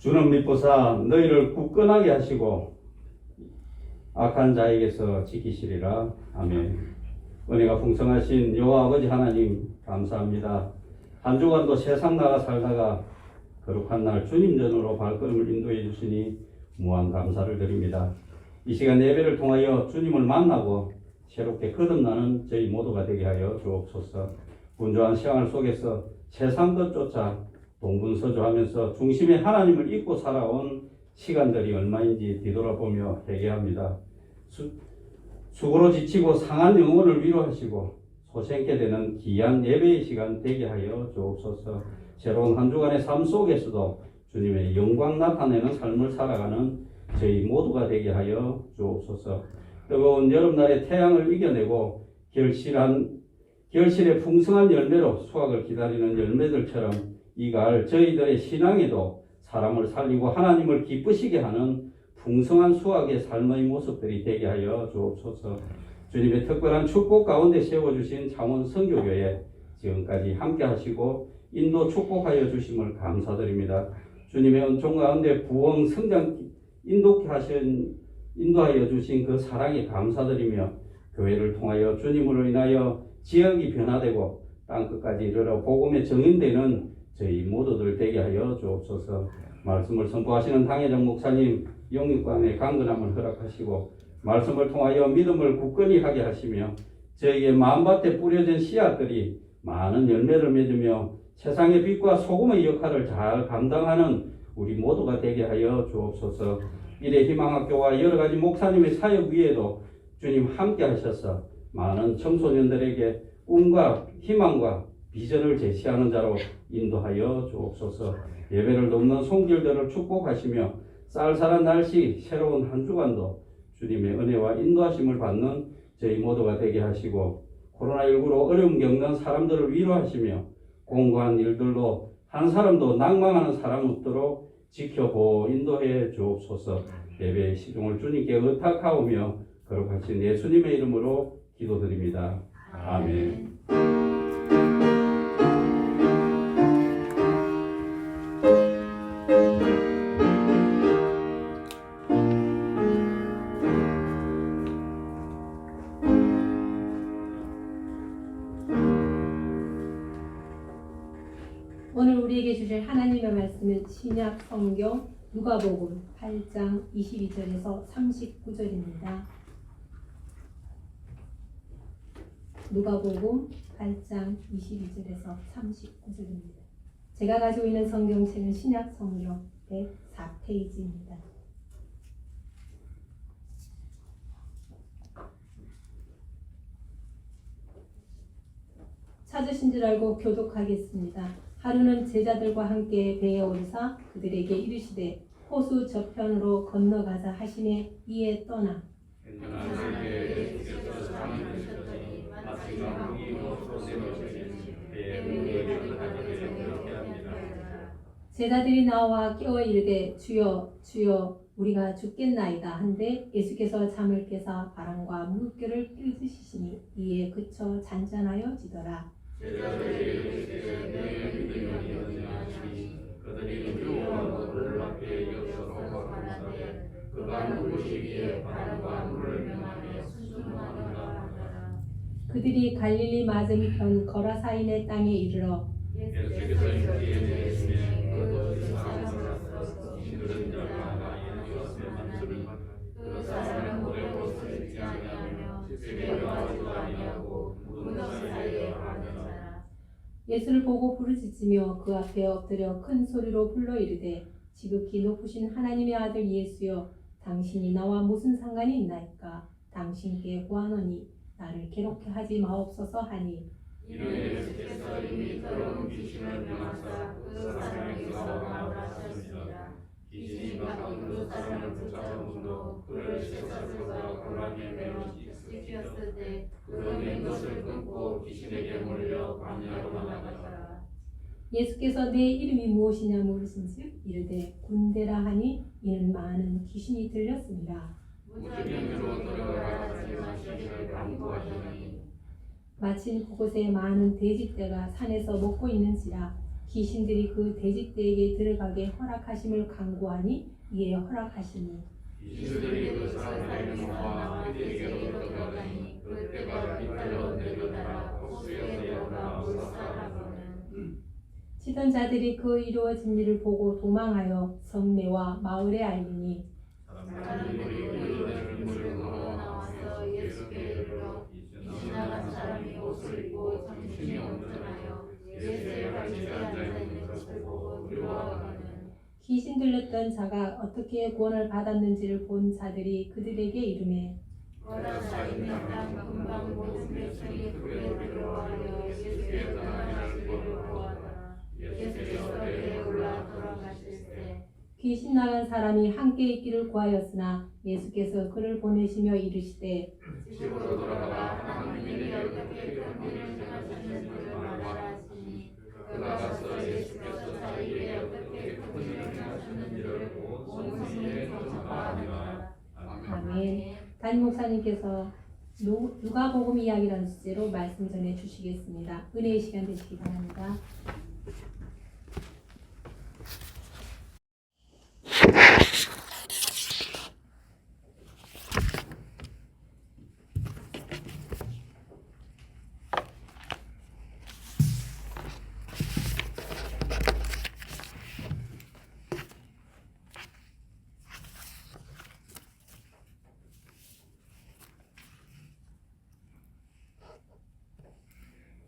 주는 믿보사 너희를 굳건하게 하시고 악한 자에게서 지키시리라. 아멘. 은혜가 풍성하신 여호와 아버지 하나님 감사합니다. 한 주간도 세상 나가 살다가 거룩한 날 주님 전으로 발걸음을 인도해 주시니 무한 감사를 드립니다. 이 시간 예배를 통하여 주님을 만나고 새롭게 거듭나는 저희 모두가 되게 하여 주옵소서. 분주한 생활 속에서 세상 것 쫓아 동분서주하면서 중심에 하나님을 잊고 살아온 시간들이 얼마인지 뒤돌아보며 회개합니다. 수고로 지치고 상한 영혼을 위로하시고 소생케 되는 귀한 예배의 시간 되게 하여 주옵소서. 새로운 한 주간의 삶 속에서도 주님의 영광 나타내는 삶을 살아가는 저희 모두가 되게 하여 주옵소서. 뜨거운 여름날의 태양을 이겨내고 결실의 풍성한 열매로 수확을 기다리는 열매들처럼 이갈 저희들의 신앙에도 사람을 살리고 하나님을 기쁘시게 하는 풍성한 수확의 삶의 모습들이 되게 하여 주옵소서. 주님의 특별한 축복 가운데 세워주신 창원 선교교회 지금까지 함께 하시고 인도 축복하여 주심을 감사드립니다. 주님의 은총 가운데 부흥 성장 인도하여 주신 그 사랑에 감사드리며 교회를 통하여 주님으로 인하여 지역이 변화되고 땅끝까지 이르러 복음의 정인되는 저희 모두들 되게 하여 주옵소서. 말씀을 선포하시는 당회장 목사님 영육간의 강건함을 허락하시고 말씀을 통하여 믿음을 굳건히 하게 하시며 저희의 마음밭에 뿌려진 씨앗들이 많은 열매를 맺으며 세상의 빛과 소금의 역할을 잘 감당하는 우리 모두가 되게 하여 주옵소서. 미래희망학교와 여러가지 목사님의 사역 위에도 주님 함께 하셔서 많은 청소년들에게 꿈과 희망과 비전을 제시하는 자로 인도하여 주옵소서. 예배를 돕는 손길들을 축복하시며 쌀쌀한 날씨 새로운 한 주간도 주님의 은혜와 인도하심을 받는 저희 모두가 되게 하시고 코로나19로 어려움 겪는 사람들을 위로하시며 공고한 일들로 한 사람도 낭망하는 사람 없도록 지켜보 인도해 주옵소서. 예배의 시중을 주님께 의탁하오며 거룩하신 예수님의 이름으로 기도드립니다. 아멘. 오늘 우리에게 주실 하나님의 말씀은 신약 성경 누가복음 8장 22절에서 39절입니다. 누가복음 8장 22절에서 39절입니다. 제가 가지고 있는 성경책은 신약 성경 104페이지입니다. 찾으신 줄 알고 교독하겠습니다. 하루는 제자들과 함께 배에 오르사 그들에게 이르시되 호수 저편으로 건너가자 하시매 이에 떠나 제자들이 나와 깨어 이르되 주여 주여 우리가 죽겠나이다 한데 예수께서 잠을 깨사 바람과 물결을 끓이시니 이에 그쳐 잔잔하여 지더라. 그들이 두려워하고 그들 앞에 여서로 말하되 그가 누구시기에 바람과 물을 명하며 순종하는가 하더라. 그들이 갈릴리 맞은편 거라사인의 땅에 이르러 예수께서 이르시되 내시매 그 도시 사람으로서 힘든 자가 많이 되었으면 그 사람은 오래 옷을 입지 아니하며 집에 가지도 아니하고 문화 사이에 가는 자라. 예수를 보고 부르짖으며 그 앞에 엎드려 큰 소리로 불러 이르되 지극히 높으신 하나님의 아들 예수여 당신이 나와 무슨 상관이 있나이까. 당신께 구하노니 나를 괴롭게 하지 마옵소서 하니 이는 예수께서 이미 더러운 귀신을 명하사 그 사람에게서 나오라 하셨습니다. 귀신이 나쁜 그 사람을 붙잡은 분도 그를 쇠사슬과 고라니에 매어 찢었을 때 그가 맨 것을 끊고 귀신에게 몰려 광야로 나가더라. 예수께서 내 이름이 무엇이냐 물으신즉 이르되 군대라 하니 이는 많은 귀신이 들렸습니다. 무주민으로 들어가지 마시기를 간구하시니 마침 그곳에 많은 돼지떼가 산에서 먹고 있는지라 귀신들이 그 돼지떼에게 들어가게 허락하심을 강구하니 이에 허락하시니 이들이 그 사람의 영과 그에게로 들어가니 그 때가 빗발로 내려다가 호수에 내려가 물살하고는 치던 자들이 그 이루어진 일을 보고 도망하여 성내와 마을에 알리니 사람들이 우리를 물을 먹어 나와서 예수께 이르러 지나간 사람이 옷을 입고 정신이 온전하여 예수의 발치에 앉아있는 것을 보고 두려워하거늘 귀신 들렸던 자가 어떻게 구원을 받았는지를 본 자들이 그들에게 이르매 어라사 있는 땅 금방 모든 백성이 그에 두려워하여 예수께 떠나기를 두려워하더라. 예수께서 배에 올라 돌아가실세 귀신 나간 사람이 함께 있기를 구하였으나 예수께서 그를 보내시며 이르시되 집으로 돌아가 하나님이 어떻게 평민을 행하셨는지를 말하라 하시니 그가 가서 예수께서 자기에게 어떻게 평민을 행하셨는지를 온 성에 전파하니라. 아멘. 담임 목사님께서 누가복음 이야기라는 주제로 말씀 전해 주시겠습니다. 은혜의 시간 되시기 바랍니다.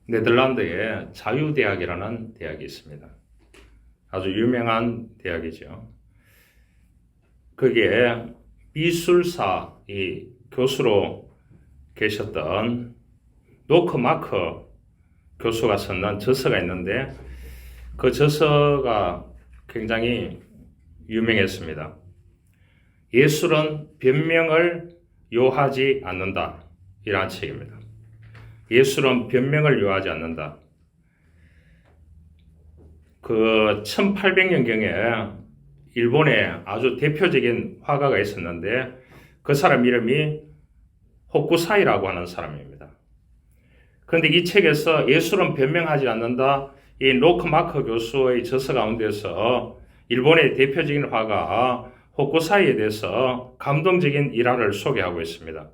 네덜란드에 자유대학이라는 대학이 있습니다. 아주 유명한 대학이죠. 거기에 미술사 이 교수로 계셨던 노크 마크 교수가 썼는 저서가 있는데 그 저서가 굉장히 유명했습니다. 예술은 변명을 요하지 않는다. 이라는 책입니다. 예술은 변명을 요하지 않는다. 그 1800년경에 일본에 아주 대표적인 화가가 있었는데 그 사람 이름이 호쿠사이라고 하는 사람입니다. 그런데 이 책에서 예술은 변명하지 않는다. 이 노크 마크 교수의 저서 가운데서 일본의 대표적인 화가 호쿠사이에 대해서 감동적인 일화를 소개하고 있습니다.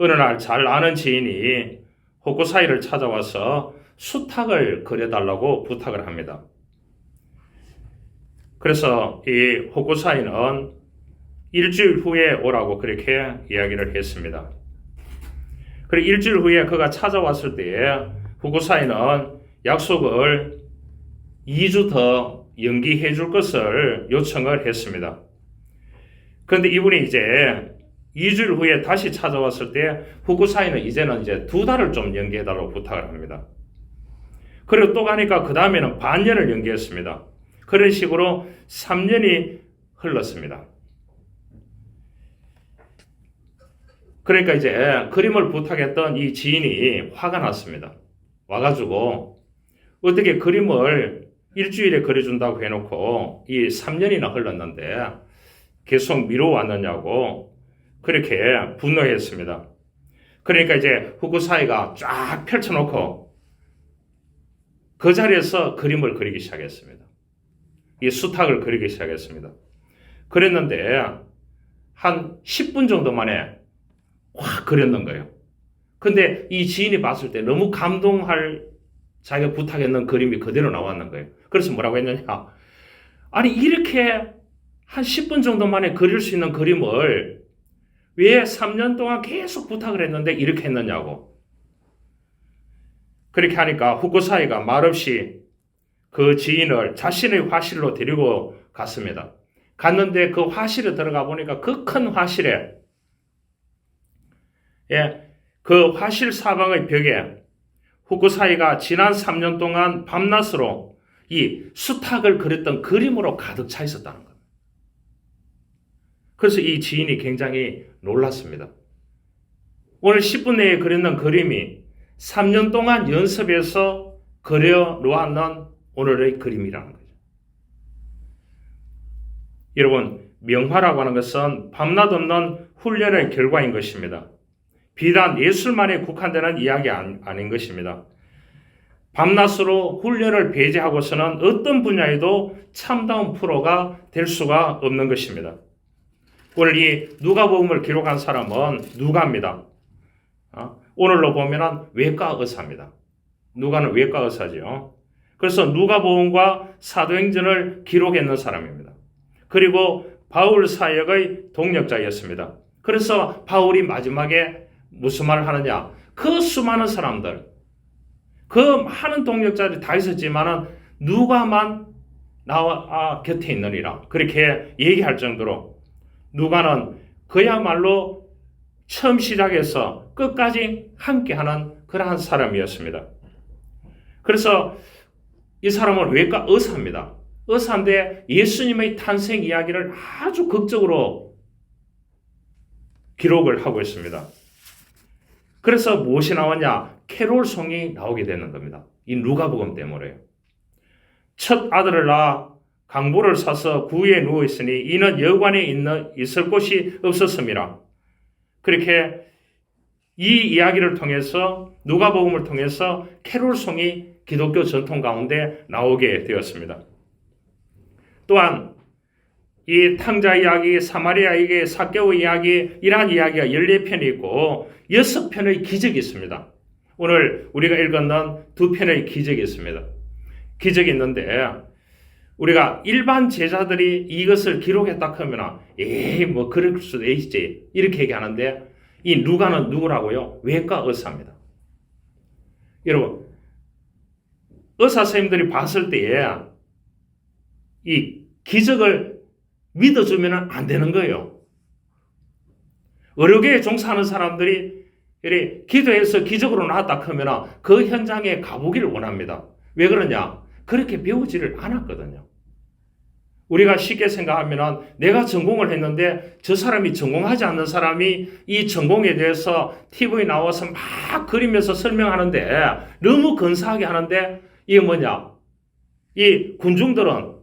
어느 날 잘 아는 지인이 호쿠사이를 찾아와서 수탉을 그려달라고 부탁을 합니다. 그래서 이 호쿠사이는 일주일 후에 오라고 그렇게 이야기를 했습니다. 그리고 일주일 후에 그가 찾아왔을 때에 호쿠사이는 약속을 2주 더 연기해 줄 것을 요청을 했습니다. 그런데 이분이 이제 2주일 후에 다시 찾아왔을 때 호쿠사이는 이제는 이제 2달을 좀 연기해 달라고 부탁을 합니다. 그리고 또 가니까 그 다음에는 반년을 연기했습니다. 그런 식으로 3년이 흘렀습니다. 그러니까 이제 그림을 부탁했던 이 지인이 화가 났습니다. 와가지고 어떻게 그림을 일주일에 그려준다고 해놓고 이 3년이나 흘렀는데 계속 미뤄왔느냐고 그렇게 분노했습니다. 그러니까 이제 후쿠사이가 쫙 펼쳐놓고 그 자리에서 그림을 그리기 시작했습니다. 이 수탉을 그리기 시작했습니다. 그랬는데 한 10분 정도 만에 확 그렸는 거예요. 근데 이 지인이 봤을 때 너무 감동할 자기가 부탁했는 그림이 그대로 나왔는 거예요. 그래서 뭐라고 했느냐. 아니 이렇게 한 10분 정도 만에 그릴 수 있는 그림을 왜 3년 동안 계속 부탁을 했는데 이렇게 했느냐고. 그렇게 하니까 후쿠사이가 말없이 그 지인을 자신의 화실로 데리고 갔습니다. 갔는데 그 화실에 들어가 보니까 그 큰 화실에 그 화실 사방의 벽에 후쿠사이가 지난 3년 동안 밤낮으로 이 수탉을 그렸던 그림으로 가득 차 있었다는 겁니다. 그래서 이 지인이 굉장히 놀랐습니다. 오늘 10분 내에 그렸는 그림이 3년 동안 연습해서 그려 놓았는 오늘의 그림이라는 거죠. 여러분, 명화라고 하는 것은 밤낮 없는 훈련의 결과인 것입니다. 비단 예술만에 국한되는 이야기 아닌 것입니다. 밤낮으로 훈련을 배제하고서는 어떤 분야에도 참다운 프로가 될 수가 없는 것입니다. 오늘 이 누가복음을 기록한 사람은 누가입니다. 오늘로 보면은 외과 의사입니다. 누가는 외과 의사죠. 그래서 누가복음과 사도행전을 기록했는 사람입니다. 그리고 바울 사역의 동력자였습니다. 그래서 바울이 마지막에 무슨 말을 하느냐? 그 수많은 사람들, 그 많은 동력자들이 다 있었지만은 누가만 나와 곁에 있느니라. 그렇게 얘기할 정도로 누가는 그야말로 처음 시작해서 끝까지 함께하는 그러한 사람이었습니다. 그래서 이 사람은 외과 의사입니다. 의사인데 예수님의 탄생 이야기를 아주 극적으로 기록을 하고 있습니다. 그래서 무엇이 나왔냐? 캐롤송이 나오게 되는 겁니다. 이 누가복음 때문에요. 첫 아들을 낳아 강보를 사서 구유에 누워 있으니 이는 여관에 있을 곳이 없었음이라. 그렇게 이 이야기를 통해서 누가복음을 통해서 캐롤송이 기독교 전통 가운데 나오게 되었습니다. 또한 이 탕자 이야기, 사마리아에게 삭개오 이야기, 이러한 이야기가 14편이 있고 6편의 기적이 있습니다. 오늘 우리가 읽었는 2편의 기적이 있습니다. 기적이 있는데 우리가 일반 제자들이 이것을 기록했다 하면 뭐 그럴 수도 있지 이렇게 얘기하는데 이 누가는 누구라고요? 외과 의사입니다. 여러분 의사 선생님들이 봤을 때에 이 기적을 믿어주면 안 되는 거예요. 의료계에 종사하는 사람들이 기도해서 기적으로 나왔다 하면 그 현장에 가보기를 원합니다. 왜 그러냐? 그렇게 배우지를 않았거든요. 우리가 쉽게 생각하면 내가 전공을 했는데 저 사람이 전공하지 않는 사람이 이 전공에 대해서 TV에 나와서 막 그리면서 설명하는데 너무 근사하게 하는데 이게 뭐냐? 이 군중들은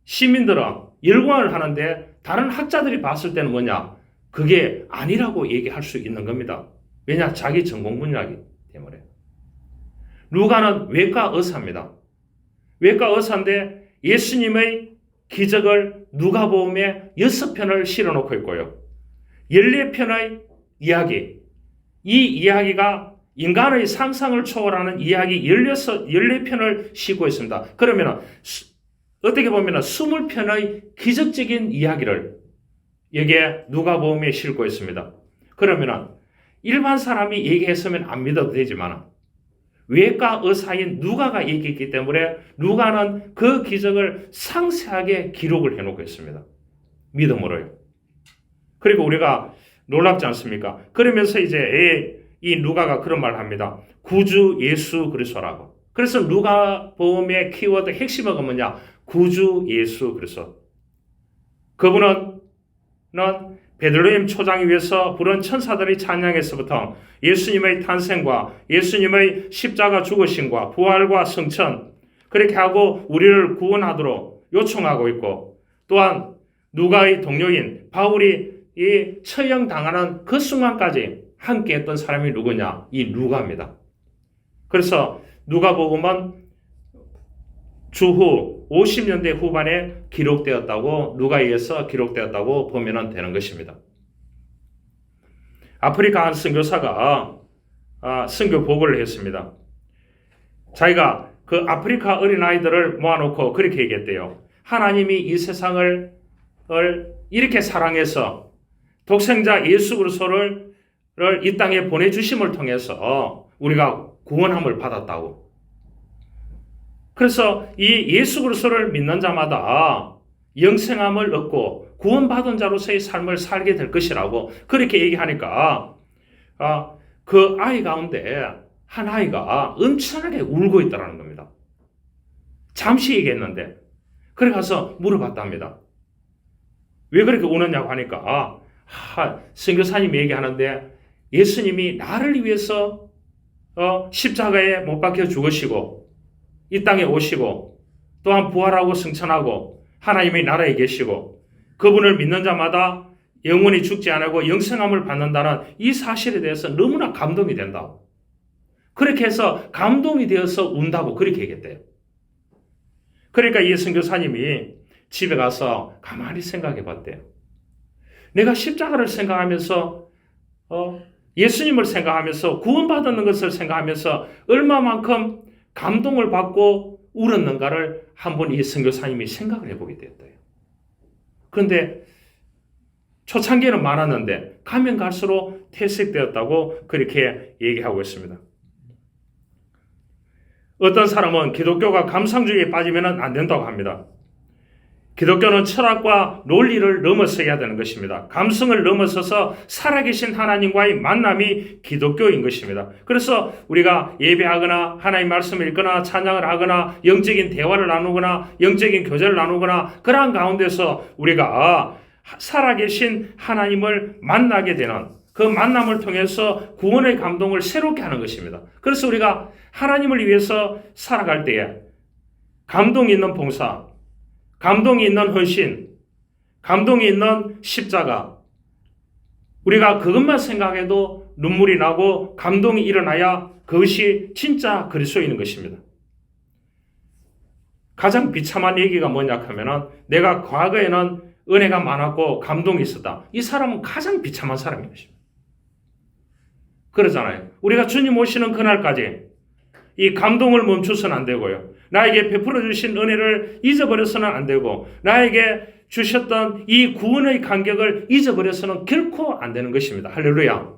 시민들은 열광을 하는데 다른 학자들이 봤을 때는 뭐냐? 그게 아니라고 얘기할 수 있는 겁니다. 왜냐? 자기 전공 분야이기 때문에. 누가는 외과 의사입니다. 외과 의사인데 예수님의 기적을 누가복음에 6편을 실어놓고 있고요. 14편의 이야기, 이 이야기가 인간의 상상을 초월하는 이야기 14편을 싣고 있습니다. 그러면 어떻게 보면 20편의 기적적인 이야기를 여기에 누가복음에 싣고 있습니다. 그러면 일반 사람이 얘기했으면 안 믿어도 되지만 외과 의사인 누가가 얘기했기 때문에 누가는 그 기적을 상세하게 기록을 해놓고 있습니다. 믿음으로요. 그리고 우리가 놀랍지 않습니까? 그러면서 이제 이 누가가 그런 말을 합니다. 구주 예수 그리스도라고. 그래서 누가복음의 키워드 핵심어가 뭐냐? 구주 예수 그리스도. 그분은 베들레헴 초장 위에서 부른 천사들의 찬양에서부터 예수님의 탄생과 예수님의 십자가 죽으심과 부활과 성천 그렇게 하고 우리를 구원하도록 요청하고 있고 또한 누가의 동료인 바울이 이 처형당하는 그 순간까지 함께 했던 사람이 누구냐? 이 누가입니다. 그래서 누가복음은 주후 50년대 후반에 기록되었다고 누가에 의해서 기록되었다고 보면 되는 것입니다. 아프리카 한 선교사가 선교 보고를 했습니다. 자기가 그 아프리카 어린아이들을 모아놓고 그렇게 얘기했대요. 하나님이 이 세상을 이렇게 사랑해서 독생자 예수 그리스도를 이 땅에 보내주심을 통해서 우리가 구원함을 받았다고. 그래서 이 예수 그리스도를 믿는 자마다 영생함을 얻고 구원받은 자로서의 삶을 살게 될 것이라고 그렇게 얘기하니까 그 아이 가운데 한 아이가 엄청나게 울고 있다는 겁니다. 잠시 얘기했는데 그래 가서 물어봤답니다. 왜 그렇게 우느냐고 하니까 선교사님이 얘기하는데 예수님이 나를 위해서 십자가에 못 박혀 죽으시고 이 땅에 오시고 또한 부활하고 승천하고 하나님의 나라에 계시고 그분을 믿는 자마다 영원히 죽지 않고 영생함을 받는다는 이 사실에 대해서 너무나 감동이 된다. 그렇게 해서 감동이 되어서 운다고 그렇게 얘기했대요. 그러니까 이 선교사님이 집에 가서 가만히 생각해 봤대요. 내가 십자가를 생각하면서 예수님을 생각하면서 구원받는 것을 생각하면서 얼마만큼 감동을 받고 울었는가를 한번 이 선교사님이 생각을 해보게 되었대요. 그런데 초창기에는 많았는데 가면 갈수록 퇴색되었다고 그렇게 얘기하고 있습니다. 어떤 사람은 기독교가 감상주의에 빠지면 안 된다고 합니다. 기독교는 철학과 논리를 넘어서야 되는 것입니다. 감성을 넘어서서 살아계신 하나님과의 만남이 기독교인 것입니다. 그래서 우리가 예배하거나 하나님 말씀을 읽거나 찬양을 하거나 영적인 대화를 나누거나 영적인 교제를 나누거나 그러한 가운데서 우리가 살아계신 하나님을 만나게 되는 그 만남을 통해서 구원의 감동을 새롭게 하는 것입니다. 그래서 우리가 하나님을 위해서 살아갈 때에 감동이 있는 봉사, 감동이 있는 헌신, 감동이 있는 십자가, 우리가 그것만 생각해도 눈물이 나고 감동이 일어나야 그것이 진짜 그리스도인인 것입니다. 가장 비참한 얘기가 뭐냐 하면은 내가 과거에는 은혜가 많았고 감동이 있었다. 이 사람은 가장 비참한 사람인 것입니다. 그러잖아요. 우리가 주님 오시는 그날까지 이 감동을 멈추서는 안 되고요. 나에게 베풀어 주신 은혜를 잊어버려서는 안 되고 나에게 주셨던 이 구원의 간격을 잊어버려서는 결코 안 되는 것입니다. 할렐루야.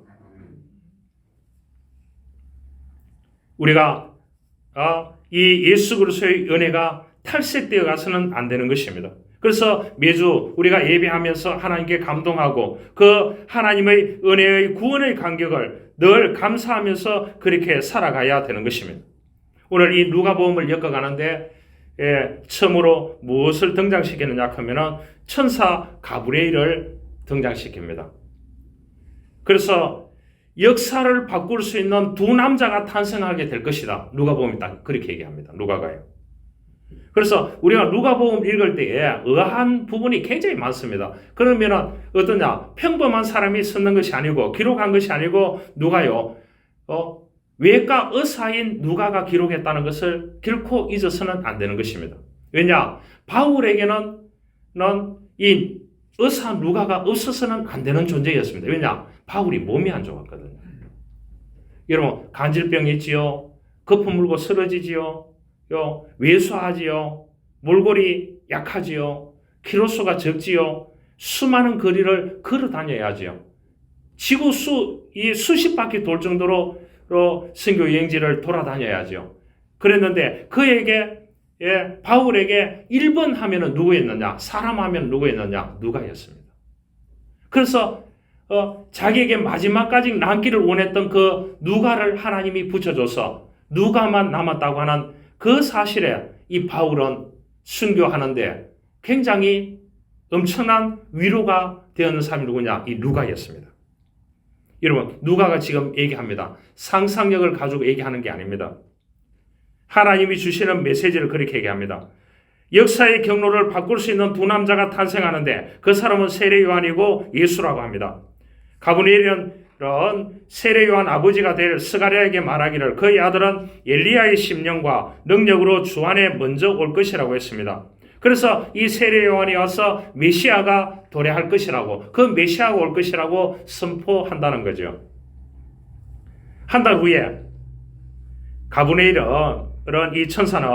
우리가 이 예수 그리스도의 은혜가 탈색되어 가서는 안 되는 것입니다. 그래서 매주 우리가 예배하면서 하나님께 감동하고 그 하나님의 은혜의 구원의 간격을 늘 감사하면서 그렇게 살아가야 되는 것입니다. 오늘 이 누가복음을 엮어가는데 처음으로 무엇을 등장시키느냐 하면 천사 가브리엘을 등장시킵니다. 그래서 역사를 바꿀 수 있는 두 남자가 탄생하게 될 것이다. 누가복음이 딱 그렇게 얘기합니다. 누가가요. 그래서 우리가 누가복음 읽을 때에 의아한 부분이 굉장히 많습니다. 그러면은 어떠냐? 평범한 사람이 쓰는 것이 아니고 기록한 것이 아니고 누가요. 외과 의사인 누가가 기록했다는 것을 결코 잊어서는 안 되는 것입니다. 왜냐? 바울에게는 이 의사 누가가 없어서는 안 되는 존재였습니다. 왜냐? 바울이 몸이 안 좋았거든요. 여러분 간질병이 있지요. 거품 물고 쓰러지지요. 외소하지요. 몰골이 약하지요. 키로수가 적지요. 수많은 거리를 걸어 다녀야지요. 지구 수십 바퀴 돌 정도로 선교 여행지를 돌아다녀야죠. 그랬는데 그에게 바울에게 1번 하면은 누구였느냐? 사람 하면 누구였느냐? 누가였습니다. 그래서 자기에게 마지막까지 남기를 원했던 그 누가를 하나님이 붙여줘서 누가만 남았다고 하는 그 사실에 이 바울은 순교하는데 굉장히 엄청난 위로가 되었는 사람이 누구냐? 이 누가였습니다. 여러분 누가가 지금 얘기합니다. 상상력을 가지고 얘기하는 게 아닙니다. 하나님이 주시는 메시지를 그렇게 얘기합니다. 역사의 경로를 바꿀 수 있는 두 남자가 탄생하는데 그 사람은 세례 요한이고 예수라고 합니다. 가브리엘은 세례 요한 아버지가 될 스가랴에게 말하기를 그의 아들은 엘리야의 심령과 능력으로 주 안에 먼저 올 것이라고 했습니다. 그래서 이 세례 요한이 와서 메시아가 도래할 것이라고 그 메시아가 올 것이라고 선포한다는 거죠. 한 달 후에 가브리엘은 이 천사는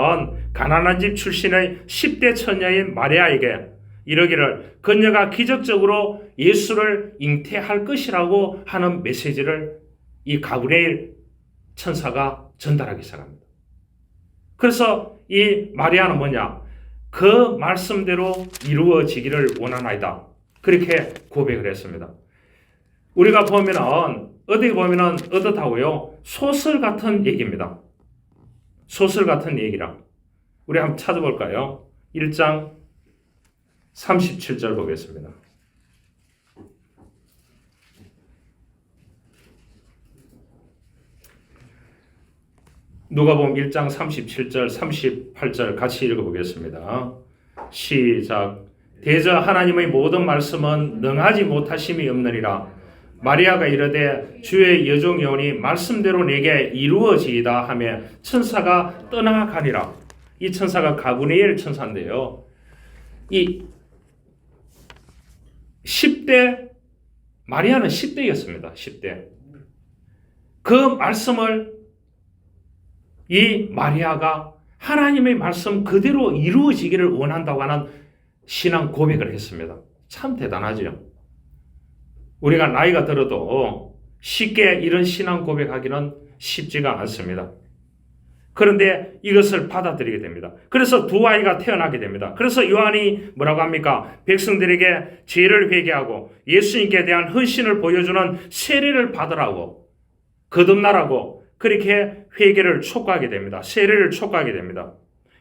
가난한 집 출신의 10대 처녀인 마리아에게 이러기를 그녀가 기적적으로 예수를 잉태할 것이라고 하는 메시지를 이 가브리엘 천사가 전달하기 시작합니다. 그래서 이 마리아는 뭐냐? 그 말씀대로 이루어지기를 원하나이다. 그렇게 고백을 했습니다. 우리가 보면은 어디 보면은 어떻다고요? 소설 같은 얘기입니다. 소설 같은 얘기라. 우리 한번 찾아볼까요? 1장 37절 보겠습니다. 누가복음 1장 37절 38절 같이 읽어보겠습니다. 시작. 대저 하나님의 모든 말씀은 능하지 못하심이 없느니라. 마리아가 이르되 주의 여종이오니 말씀대로 내게 이루어지이다 하며 천사가 떠나가니라. 이 천사가 가브리엘 천사인데요. 이 10대, 마리아는 10대였습니다. 10대. 그 말씀을 이 마리아가 하나님의 말씀 그대로 이루어지기를 원한다고 하는 신앙 고백을 했습니다. 참 대단하죠. 우리가 나이가 들어도 쉽게 이런 신앙 고백하기는 쉽지가 않습니다. 그런데 이것을 받아들이게 됩니다. 그래서 두 아이가 태어나게 됩니다. 그래서 요한이 뭐라고 합니까? 백성들에게 죄를 회개하고 예수님께 대한 헌신을 보여주는 세례를 받으라고, 거듭나라고 그렇게 회개를 촉구하게 됩니다. 세례를 촉구하게 됩니다.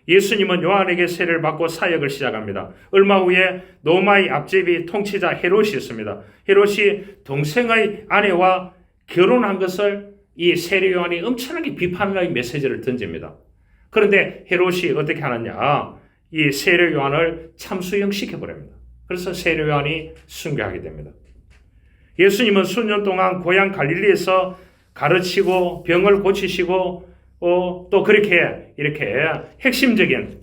예수님은 요한에게 세례를 받고 사역을 시작합니다. 얼마 후에 로마의 앞제비 통치자 헤롯이 있습니다. 헤롯이 동생의 아내와 결혼한 것을 이 세례 요한이 엄청나게 비판의 메시지를 던집니다. 그런데 헤롯이 어떻게 하느냐? 이 세례 요한을 참수형 시켜버립니다. 그래서 세례 요한이 순교하게 됩니다. 예수님은 수년 동안 고향 갈릴리에서 가르치고 병을 고치시고 또 그렇게 이렇게 핵심적인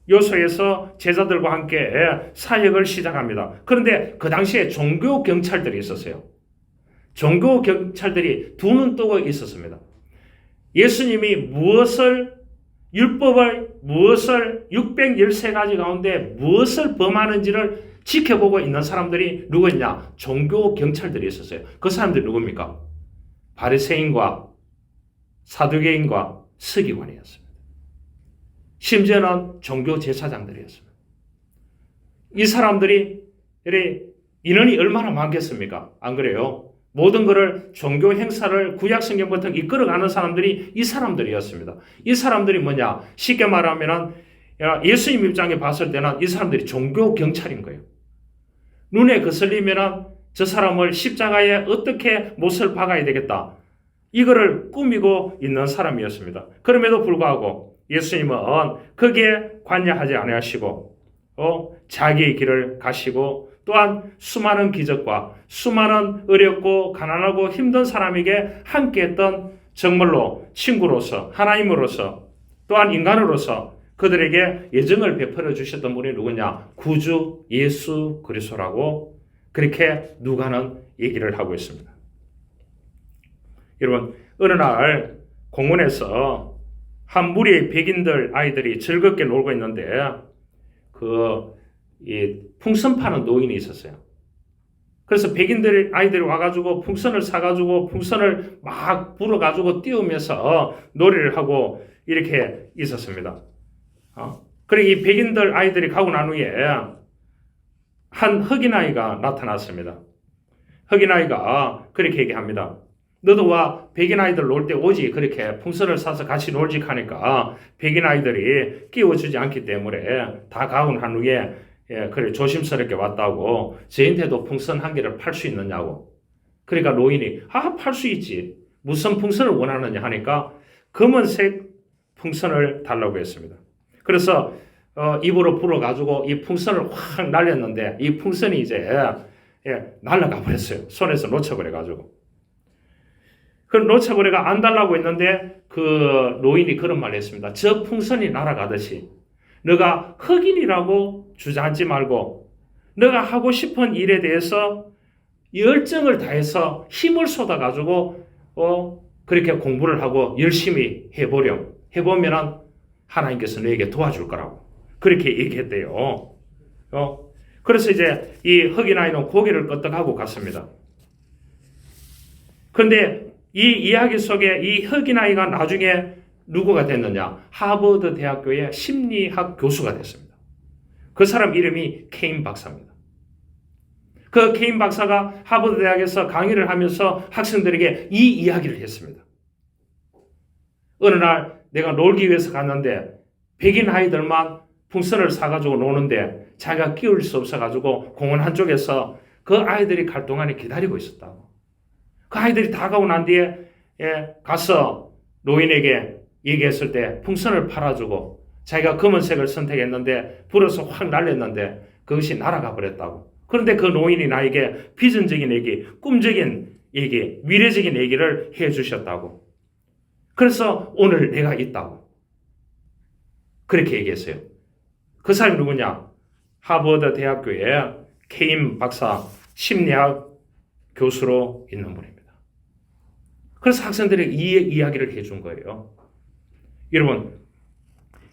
요소에서 제자들과 함께 사역을 시작합니다. 그런데 그 당시에 종교 경찰들이 있었어요. 종교 경찰들이 두 눈 뜨고 있었습니다. 예수님이 율법을 무엇을 613가지 가운데 무엇을 범하는지를 지켜보고 있는 사람들이 누구였냐? 종교 경찰들이 있었어요. 그 사람들이 누굽니까? 바리새인과 사두개인과 서기관이었습니다. 심지어는 종교 제사장들이었습니다. 이 사람들이 인원이 얼마나 많겠습니까? 안 그래요? 모든 것을 종교 행사를 구약 성경부터 이끌어가는 사람들이 이 사람들이었습니다. 이 사람들이 뭐냐? 쉽게 말하면 예수님 입장에 봤을 때는 이 사람들이 종교 경찰인 거예요. 눈에 거슬리면 저 사람을 십자가에 어떻게 못을 박아야 되겠다. 이거를 꾸미고 있는 사람이었습니다. 그럼에도 불구하고 예수님은 거기에 관여하지 아니하시고 자기의 길을 가시고 또한 수많은 기적과 수많은 어렵고 가난하고 힘든 사람에게 함께했던 정말로 친구로서 하나님으로서 또한 인간으로서 그들에게 예정을 베풀어 주셨던 분이 누구냐? 구주 예수 그리스도라고 그렇게 누가는 얘기를 하고 있습니다. 여러분, 어느 날 공원에서 한 무리의 백인들 아이들이 즐겁게 놀고 있는데 풍선 파는 노인이 있었어요. 그래서 백인들 아이들이 와가지고 풍선을 사가지고 풍선을 막 불어가지고 띄우면서 놀이를 하고 이렇게 있었습니다. 그리고 이 백인들 아이들이 가고 난 후에 한 흑인 아이가 나타났습니다. 흑인 아이가 그렇게 얘기합니다. 너도 와, 백인 아이들 놀 때 오지. 그렇게 풍선을 사서 같이 놀지 하니까 백인 아이들이 끼워주지 않기 때문에 다 가고 난 후에 그래 조심스럽게 왔다고 저한테도 풍선 한 개를 팔 수 있느냐고. 그러니까 노인이 팔 수 있지. 무슨 풍선을 원하느냐 하니까 검은색 풍선을 달라고 했습니다. 그래서 입으로 불어가지고 이 풍선을 확 날렸는데 이 풍선이 이제 날아가 버렸어요. 손에서 놓쳐버려가지고. 그럼 놓쳐버려가 안 달라고 했는데 그 노인이 그런 말을 했습니다. 저 풍선이 날아가듯이 너가 흑인이라고 주저앉지 말고 너가 하고 싶은 일에 대해서 열정을 다해서 힘을 쏟아가지고 그렇게 공부를 하고 열심히 해보면 하나님께서 너에게 도와줄 거라고 그렇게 얘기했대요. 그래서 이제 이 흑인 아이는 고개를 끄덕하고 갔습니다. 그런데 이 이야기 속에 이 흑인 아이가 나중에 누구가 됐느냐? 하버드 대학교의 심리학 교수가 됐습니다. 그 사람 이름이 케인 박사입니다. 그 케인 박사가 하버드 대학에서 강의를 하면서 학생들에게 이 이야기를 했습니다. 어느 날 내가 놀기 위해서 갔는데 백인 아이들만 풍선을 사가지고 노는데 자기가 끼울 수 없어가지고 공원 한쪽에서 그 아이들이 갈 동안에 기다리고 있었다고. 그 아이들이 다 가고 난 뒤에 가서 노인에게 얘기했을 때 풍선을 팔아주고 자기가 검은색을 선택했는데 불어서 확 날렸는데 그것이 날아가 버렸다고. 그런데 그 노인이 나에게 비전적인 얘기, 꿈적인 얘기, 미래적인 얘기를 해 주셨다고. 그래서 오늘 내가 있다고. 그렇게 얘기했어요. 그 사람이 누구냐? 하버드 대학교에 케임 박사 심리학 교수로 있는 분입니다. 그래서 학생들에게 이 이야기를 해준 거예요. 여러분,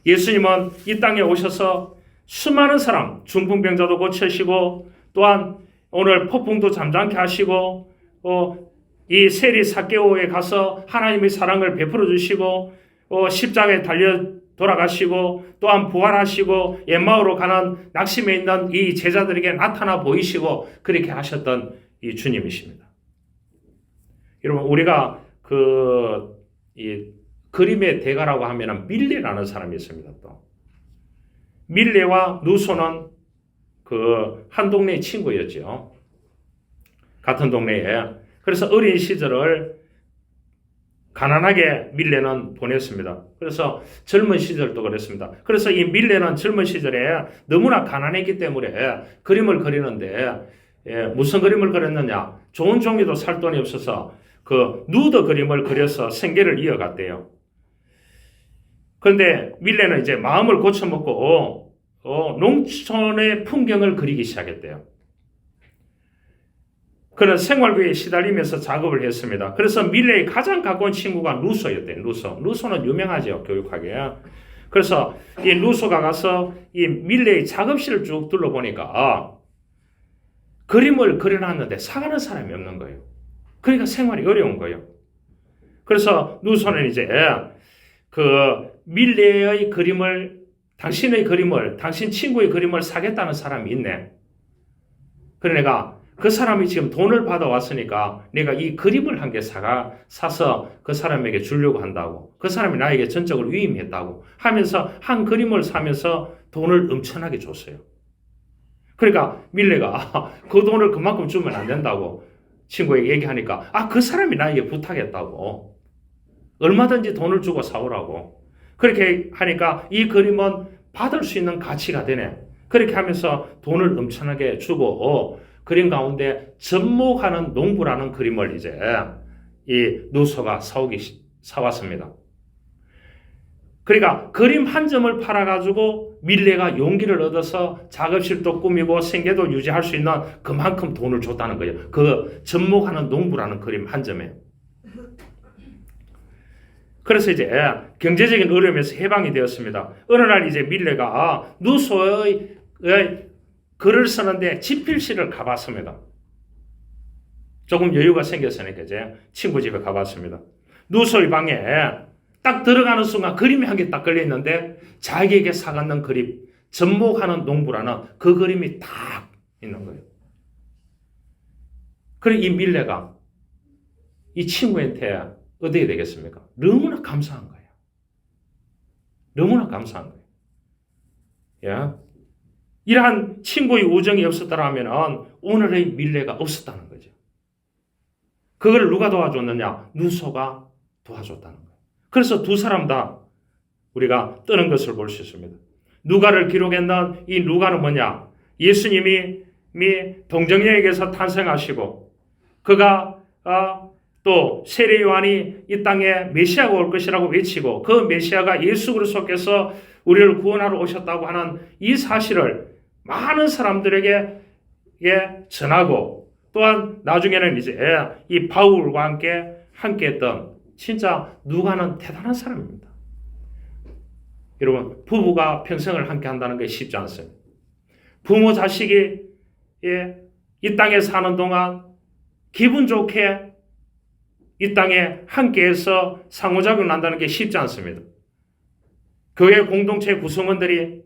예수님은 이 땅에 오셔서 수많은 사람, 중풍병자도 고치시고, 또한 오늘 폭풍도 잠잠케 하시고, 이 세리 삭개오에 가서 하나님의 사랑을 베풀어 주시고, 십자가에 달려 돌아가시고, 또한 부활하시고, 엠마오로 가는 낙심에 있는 이 제자들에게 나타나 보이시고, 그렇게 하셨던 이 주님이십니다. 여러분, 우리가 이 그림의 대가라고 하면 밀레라는 사람이 있습니다. 또 밀레와 누소는 한 동네의 친구였죠. 같은 동네에. 그래서 어린 시절을 가난하게 밀레는 보냈습니다. 그래서 젊은 시절도 그랬습니다. 그래서 이 밀레는 젊은 시절에 너무나 가난했기 때문에 그림을 그리는데, 무슨 그림을 그렸느냐? 좋은 종이도 살 돈이 없어서 누드 그림을 그려서 생계를 이어갔대요. 그런데 밀레는 이제 마음을 고쳐먹고 농촌의 풍경을 그리기 시작했대요. 그는 생활비에 시달리면서 작업을 했습니다. 그래서 밀레의 가장 가까운 친구가 루소였대요. 루소는 유명하죠, 교육하게. 그래서 이 루소가 가서 이 밀레의 작업실을 쭉 둘러보니까 그림을 그려놨는데 사가는 사람이 없는 거예요. 그러니까 생활이 어려운 거예요. 그래서 루소는 이제 밀레의 그림을, 당신 친구의 그림을 사겠다는 사람이 있네. 그래 내가 그 사람이 지금 돈을 받아왔으니까 내가 이 그림을 한 개 사서 그 사람에게 주려고 한다고. 그 사람이 나에게 전적으로 위임했다고 하면서 한 그림을 사면서 돈을 엄청나게 줬어요. 그러니까 밀레가 그 돈을 그만큼 주면 안 된다고 친구에게 얘기하니까 그 사람이 나에게 부탁했다고. 얼마든지 돈을 주고 사오라고. 그렇게 하니까 이 그림은 받을 수 있는 가치가 되네. 그렇게 하면서 돈을 엄청나게 주고 그림 가운데 접목하는 농부라는 그림을 이제 이 누소가 사왔습니다. 그러니까 그림 한 점을 팔아가지고 밀레가 용기를 얻어서 작업실도 꾸미고 생계도 유지할 수 있는 그만큼 돈을 줬다는 거예요. 그 접목하는 농부라는 그림 한 점에. 그래서 이제 경제적인 어려움에서 해방이 되었습니다. 어느 날 이제 밀레가 누소의 글을 쓰는데 집필실을 가봤습니다. 조금 여유가 생겼으니까 이제 친구 집에 가봤습니다. 누소의 방에 딱 들어가는 순간 그림이 한 개 딱 걸려있는데 자기에게 사갖는 그림, 접목하는 농부라는 그 그림이 딱 있는 거예요. 그리고 이 밀레가 이 친구한테 어떻게 되겠습니까? 너무나 감사한 거예요. 너무나 감사한 거예요. 예. 이러한 친구의 우정이 없었더라면 오늘의 밀레가 없었다는 거죠. 그걸 누가 도와줬느냐? 누소가 도와줬다는 거예요. 그래서 두 사람 다 우리가 뜨는 것을 볼 수 있습니다. 누가를 기록했는 이 누가는 뭐냐? 예수님이 동정녀에게서 탄생하시고 그가 또 세례 요한이 이 땅에 메시아가 올 것이라고 외치고 그 메시아가 예수 그리스도께서 우리를 구원하러 오셨다고 하는 이 사실을 많은 사람들에게 전하고 또한 나중에는 이제 이 바울과 함께 했던 진짜 누가는 대단한 사람입니다. 여러분, 부부가 평생을 함께 한다는 게 쉽지 않습니다. 부모 자식이 이 땅에 사는 동안 기분 좋게 이 땅에 함께해서 상호작용을 한다는 게 쉽지 않습니다. 교회 공동체 구성원들이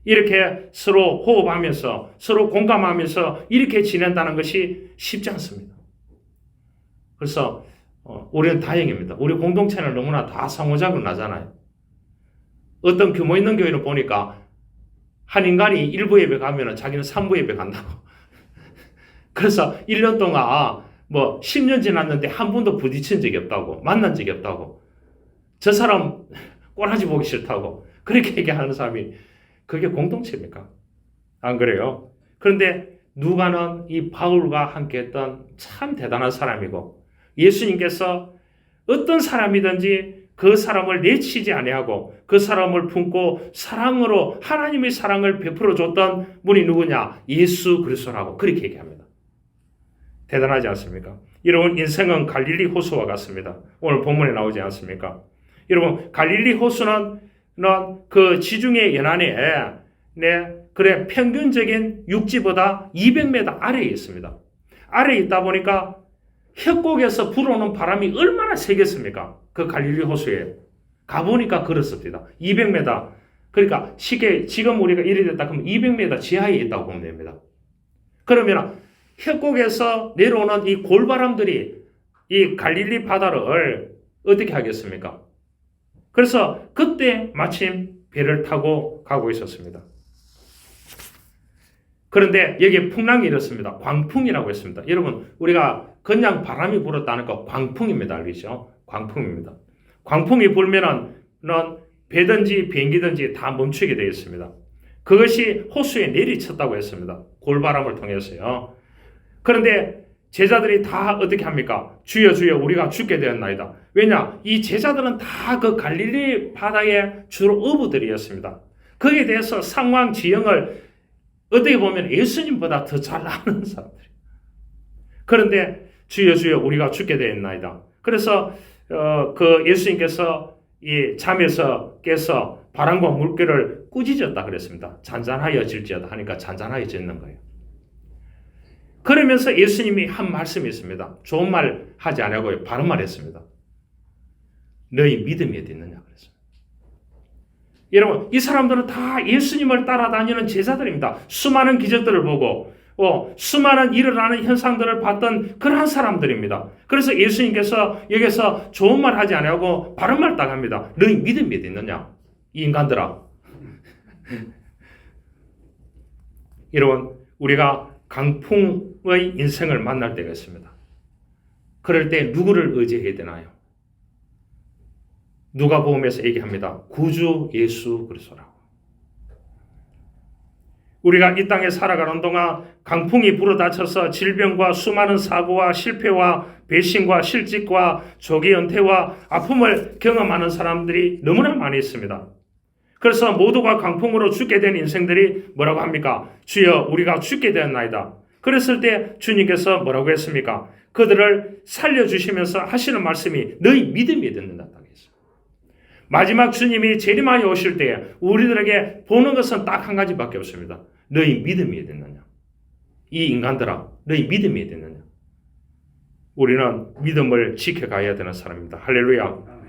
이렇게 서로 호흡하면서 서로 공감하면서 이렇게 지낸다는 것이 쉽지 않습니다. 그래서 우리는 다행입니다. 우리 공동체는 너무나 다 상호작용 나잖아요. 어떤 규모 있는 교회는 보니까 한 인간이 1부 예배 가면 자기는 3부 예배 간다고. 그래서 1년 동안 10년 지났는데 한 번도 부딪힌 적이 없다고, 만난 적이 없다고, 저 사람 꼬라지 보기 싫다고 그렇게 얘기하는 사람이 그게 공동체입니까? 안 그래요? 그런데 누가는 이 바울과 함께했던 참 대단한 사람이고 예수님께서 어떤 사람이든지 그 사람을 내치지 아니하고 그 사람을 품고 사랑으로 하나님의 사랑을 베풀어 줬던 분이 누구냐? 예수 그리스도라고 그렇게 얘기합니다. 대단하지 않습니까? 여러분 인생은 갈릴리 호수와 같습니다. 오늘 본문에 나오지 않습니까? 여러분 갈릴리 호수는 그 지중해 연안에 그래 평균적인 육지보다 200m 아래에 있습니다. 아래에 있다 보니까 협곡에서 불어오는 바람이 얼마나 세겠습니까? 그 갈릴리 호수에 가보니까 그렇습니다. 200m. 그러니까 쉽게 지금 우리가 이래 됐다 그러면 200m 지하에 있다고 보면 됩니다. 그러면 협곡에서 내려오는 이 골바람들이 이 갈릴리 바다를 어떻게 하겠습니까? 그래서 그때 마침 배를 타고 가고 있었습니다. 그런데 여기에 풍랑이 일었습니다. 광풍이라고 했습니다. 여러분 우리가 그냥 바람이 불었다는 거 광풍입니다. 알겠죠? 광풍입니다. 광풍이 불면은 배든지 비행기든지 다 멈추게 되어 있습니다. 그것이 호수에 내리쳤다고 했습니다. 골바람을 통해서요. 그런데 제자들이 다 어떻게 합니까? 주여 주여 우리가 죽게 되었나이다. 왜냐? 이 제자들은 다 그 갈릴리 바다의 주로 어부들이었습니다. 거기에 대해서 상황 지형을 어떻게 보면 예수님보다 더 잘 아는 사람들이. 그런데 주여 주여 우리가 죽게 되었나이다. 그래서 그 예수님께서 이 잠에서 깨서 바람과 물결을 꾸짖었다 그랬습니다. 잔잔하여질지어다 하니까 잔잔하여지는 거예요. 그러면서 예수님이 한 말씀이 있습니다. 좋은 말 하지 않냐고요. 바른 말 했습니다. 너희 믿음이 어디 있느냐 그랬습니다. 여러분 이 사람들은 다 예수님을 따라다니는 제자들입니다. 수많은 기적들을 보고 수많은 일어나는 현상들을 봤던 그러한 사람들입니다. 그래서 예수님께서 여기서 좋은 말 하지 않냐고 바른 말 딱 합니다. 너희 믿음이 어디 있느냐 이 인간들아. 여러분 우리가 강풍의 인생을 만날 때가 있습니다. 그럴 때 누구를 의지해야 되나요? 누가복음에서 얘기합니다. 구주 예수 그리스도라고. 우리가 이 땅에 살아가는 동안 강풍이 불어닥쳐서 질병과 수많은 사고와 실패와 배신과 실직과 조기 은퇴와 아픔을 경험하는 사람들이 너무나 많이 있습니다. 그래서 모두가 강풍으로 죽게 된 인생들이 뭐라고 합니까? 주여 우리가 죽게 되었나이다. 그랬을 때 주님께서 뭐라고 했습니까? 그들을 살려주시면서 하시는 말씀이 너희 믿음이 듣는다. 마지막 주님이 재림하여 오실 때 우리들에게 보는 것은 딱 한 가지밖에 없습니다. 너희 믿음이 됐느냐? 이 인간들아, 너희 믿음이 됐느냐? 우리는 믿음을 지켜가야 되는 사람입니다. 할렐루야.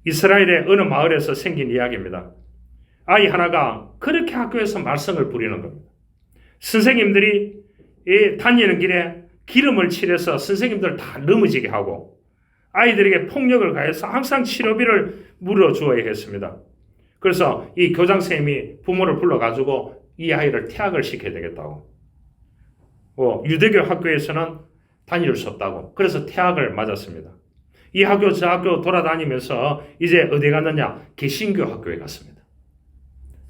이스라엘의 어느 마을에서 생긴 이야기입니다. 아이 하나가 그렇게 학교에서 말썽을 부리는 겁니다. 선생님들이 다니는 길에 기름을 칠해서 선생님들 다 넘어지게 하고 아이들에게 폭력을 가해서 항상 치료비를 물어주어야 했습니다. 그래서 이 교장선생님이 부모를 불러가지고 이 아이를 퇴학을 시켜야 되겠다고. 유대교 학교에서는 다닐 수 없다고. 그래서 퇴학을 맞았습니다. 이 학교 저 학교 돌아다니면서 이제 어디 갔느냐? 개신교 학교에 갔습니다.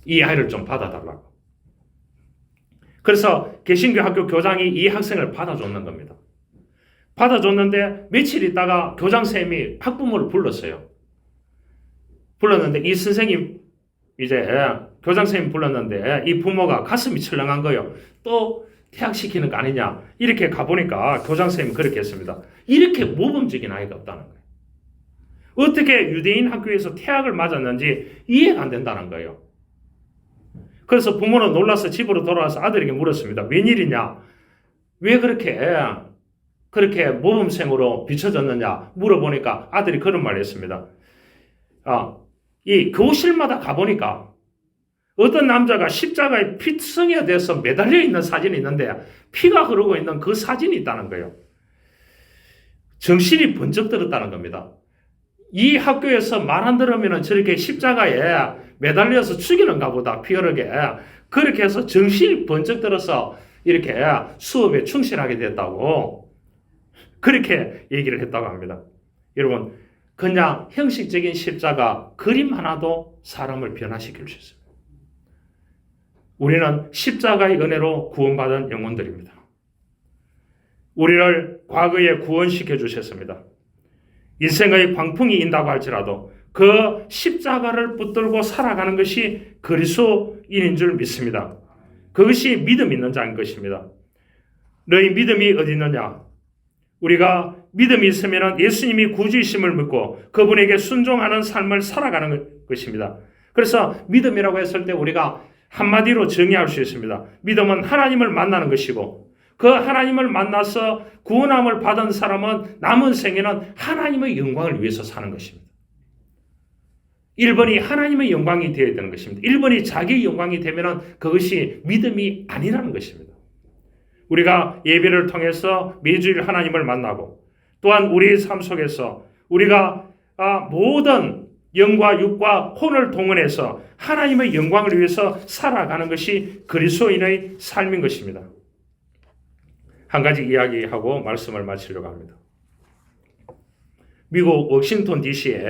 이 아이를 좀 받아달라고. 그래서 개신교 학교 교장이 이 학생을 받아줬는 겁니다. 받아줬는데 며칠 있다가 교장선생님이 학부모를 불렀어요. 불렀는데 이 선생님 이제 교장선생님 불렀는데 이 부모가 가슴이 철렁한 거예요. 또 퇴학시키는 거 아니냐. 이렇게 가보니까 교장선생님이 그렇게 했습니다. 이렇게 모범적인 아이가 없다는 거예요. 어떻게 유대인 학교에서 퇴학을 맞았는지 이해가 안 된다는 거예요. 그래서 부모는 놀라서 집으로 돌아와서 아들에게 물었습니다. 웬일이냐? 왜 그렇게 모범생으로 비춰졌느냐 물어보니까 아들이 그런 말을 했습니다. 이 교실마다 가보니까 어떤 남자가 십자가에 피투성이가 돼서 매달려 있는 사진이 있는데 피가 흐르고 있는 그 사진이 있다는 거예요. 정신이 번쩍 들었다는 겁니다. 이 학교에서 말 안 들으면 저렇게 십자가에 매달려서 죽이는가 보다, 피 흐르게. 그렇게 해서 정신이 번쩍 들어서 이렇게 수업에 충실하게 됐다고 그렇게 얘기를 했다고 합니다. 여러분, 그냥 형식적인 십자가 그림 하나도 사람을 변화시킬 수 있습니다. 우리는 십자가의 은혜로 구원받은 영혼들입니다. 우리를 과거에 구원시켜 주셨습니다. 인생의 광풍이 인다고 할지라도 그 십자가를 붙들고 살아가는 것이 그리스도인인 줄 믿습니다. 그것이 믿음 있는 자인 것입니다. 너희 믿음이 어디 있느냐? 우리가 믿음이 있으면 예수님이 구주이심을 믿고 그분에게 순종하는 삶을 살아가는 것입니다. 그래서 믿음이라고 했을 때 우리가 한마디로 정의할 수 있습니다. 믿음은 하나님을 만나는 것이고 그 하나님을 만나서 구원함을 받은 사람은 남은 생에는 하나님의 영광을 위해서 사는 것입니다. 1번이 하나님의 영광이 되어야 되는 것입니다. 1번이 자기의 영광이 되면 그것이 믿음이 아니라는 것입니다. 우리가 예배를 통해서 매주일 하나님을 만나고 또한 우리의 삶 속에서 우리가 모든 영과 육과 혼을 동원해서 하나님의 영광을 위해서 살아가는 것이 그리스도인의 삶인 것입니다. 한 가지 이야기하고 말씀을 마치려고 합니다. 미국 워싱턴 DC에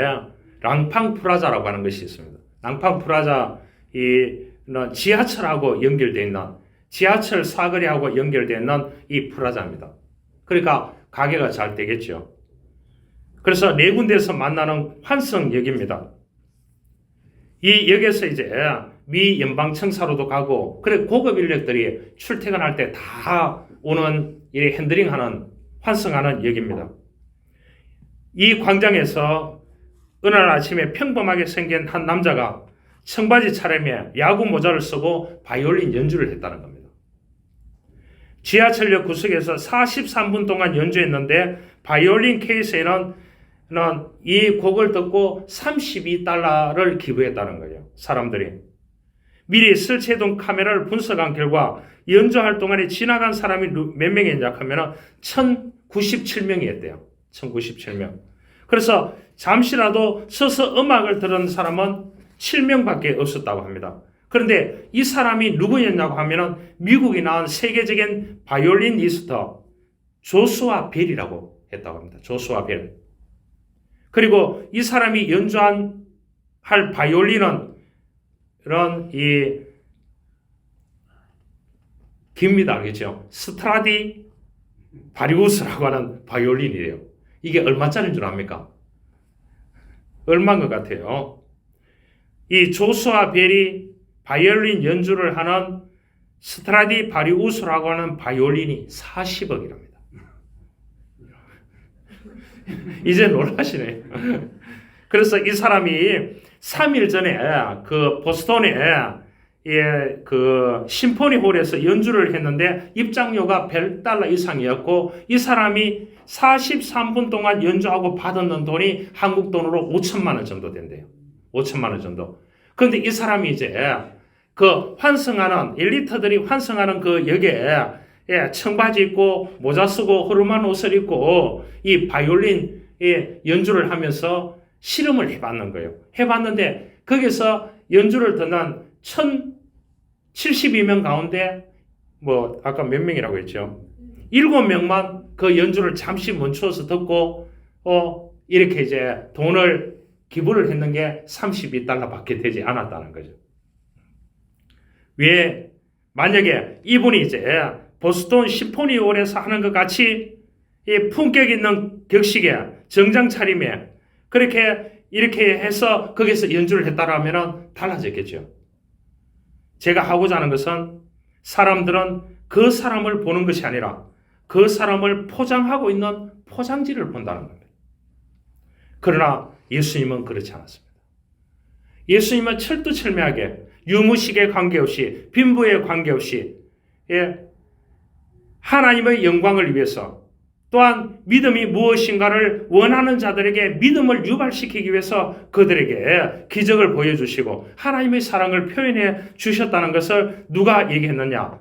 랑팡 프라자라고 하는 것이 있습니다. 랑팡 프라자 지하철하고 연결되어 있는 지하철 사거리하고 연결되어 있는 이 프라자입니다. 그러니까 가게가 잘 되겠죠. 그래서 네 군데에서 만나는 환승역입니다. 이 역에서 이제 미 연방청사로도 가고 그래 고급 인력들이 출퇴근할 때 다 오는 이 핸들링하는 환승하는 역입니다. 이 광장에서 어느 날 아침에 평범하게 생긴 한 남자가 청바지 차림에 야구 모자를 쓰고 바이올린 연주를 했다는 겁니다. 지하철역 구석에서 43분 동안 연주했는데 바이올린 케이스에는 이 곡을 듣고 $32를 기부했다는 거예요. 사람들이. 미리 설치해둔 카메라를 분석한 결과 연주할 동안에 지나간 사람이 몇 명이었냐 하면 1097명이었대요. 1097명. 그래서 잠시라도 서서 음악을 들은 사람은 7명밖에 없었다고 합니다. 그런데 이 사람이 누구였냐고 하면 미국이 낳은 세계적인 바이올리니스트 조슈아 벨이라고 했다고 합니다. 조슈아 벨. 그리고 이 사람이 연주한 할 바이올린은 이런 깁니다. 알겠죠? 스트라디 바리우스라고 하는 바이올린이에요. 이게 얼마짜리인 줄 압니까? 얼마인 것 같아요? 이 조슈아 벨이 바이올린 연주를 하는 스트라디 바리우스라고 하는 바이올린이 40억이랍니다. 이제 놀라시네요. 그래서 이 사람이 3일 전에 그 보스턴에 그 심포니 홀에서 연주를 했는데 입장료가 $100 이상이었고 이 사람이 43분 동안 연주하고 받았는 돈이 한국 돈으로 5천만 원 정도 된대요. 5천만 원 정도. 그런데 이 사람이 이제 그 환승하는 엘리트들이 환승하는 그 역에 청바지 입고 모자 쓰고 허름한 옷을 입고 이 바이올린 연주를 하면서 실험을 해봤는 거예요. 해봤는데 거기서 연주를 듣는 1072명 가운데 아까 몇 명이라고 했죠? 7명만 그 연주를 잠시 멈추어서 듣고 이렇게 이제 돈을 기부를 했는 게 $32밖에 되지 않았다는 거죠. 왜 만약에 이분이 이제 보스턴 심포니홀에서 하는 것 같이 이 품격 있는 격식에 정장 차림에 이렇게 해서 거기서 연주를 했다라면 달라졌겠죠. 제가 하고자 하는 것은 사람들은 그 사람을 보는 것이 아니라 그 사람을 포장하고 있는 포장지를 본다는 겁니다. 그러나 예수님은 그렇지 않았습니다. 예수님은 철두철미하게 유무식에 관계없이 빈부에 관계없이 하나님의 영광을 위해서 또한 믿음이 무엇인가를 원하는 자들에게 믿음을 유발시키기 위해서 그들에게 기적을 보여주시고 하나님의 사랑을 표현해 주셨다는 것을 누가 얘기했느냐?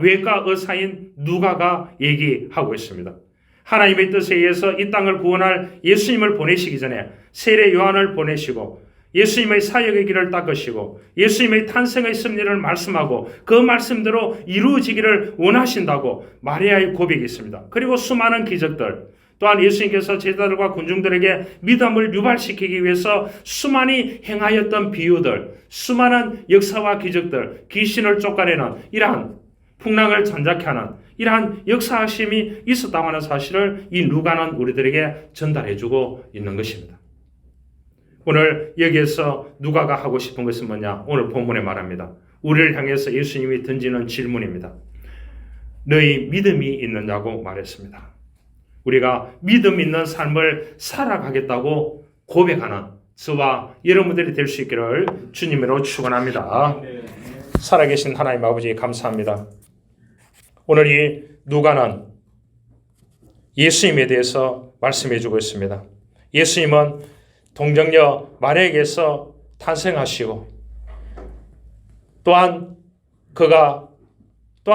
외과 의사인 누가가 얘기하고 있습니다. 하나님의 뜻에 의해서 이 땅을 구원할 예수님을 보내시기 전에 세례 요한을 보내시고 예수님의 사역의 길을 닦으시고 예수님의 탄생의 섭리를 말씀하고 그 말씀대로 이루어지기를 원하신다고 마리아의 고백이 있습니다. 그리고 수많은 기적들, 또한 예수님께서 제자들과 군중들에게 믿음을 유발시키기 위해서 수많이 행하였던 비유들, 수많은 역사와 기적들, 귀신을 쫓아내는 이러한 풍랑을 잠잠케 하는 이러한 역사하심이 있었다고 하는 사실을 이 누가는 우리들에게 전달해주고 있는 것입니다. 오늘 여기에서 누가가 하고 싶은 것은 뭐냐? 오늘 본문에 말합니다. 우리를 향해서 예수님이 던지는 질문입니다. 너희 믿음이 있느냐고 말했습니다. 우리가 믿음 있는 삶을 살아가겠다고 고백하는 저와 여러분들이 될 수 있기를 주님으로 축원합니다. 살아계신 하나님 아버지 감사합니다. 오늘 이 누가는 예수님에 대해서 말씀해주고 있습니다. 예수님은 동정녀 마리아에게서 탄생하시고 또한 그가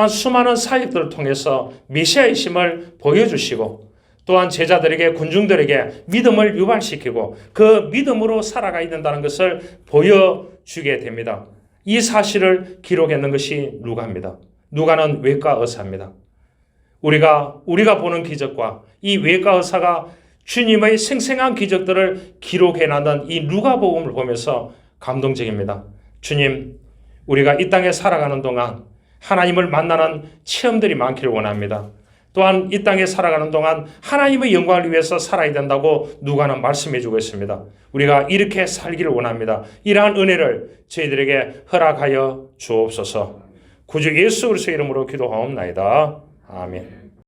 수많은 사역들을 통해서 메시아이심을 보여주시고 또한 제자들에게 군중들에게 믿음을 유발시키고 그 믿음으로 살아가야 된다는 것을 보여주게 됩니다. 이 사실을 기록했는 것이 누가입니다. 누가는 외과 의사입니다. 우리가 보는 기적과 이 외과 의사가 주님의 생생한 기적들을 기록해놨는 이 누가복음을 보면서 감동적입니다. 주님, 우리가 이 땅에 살아가는 동안 하나님을 만나는 체험들이 많기를 원합니다. 또한 이 땅에 살아가는 동안 하나님의 영광을 위해서 살아야 된다고 누가는 말씀해주고 있습니다. 우리가 이렇게 살기를 원합니다. 이러한 은혜를 저희들에게 허락하여 주옵소서. 구주 예수 그리스도의 이름으로 기도하옵나이다. 아멘.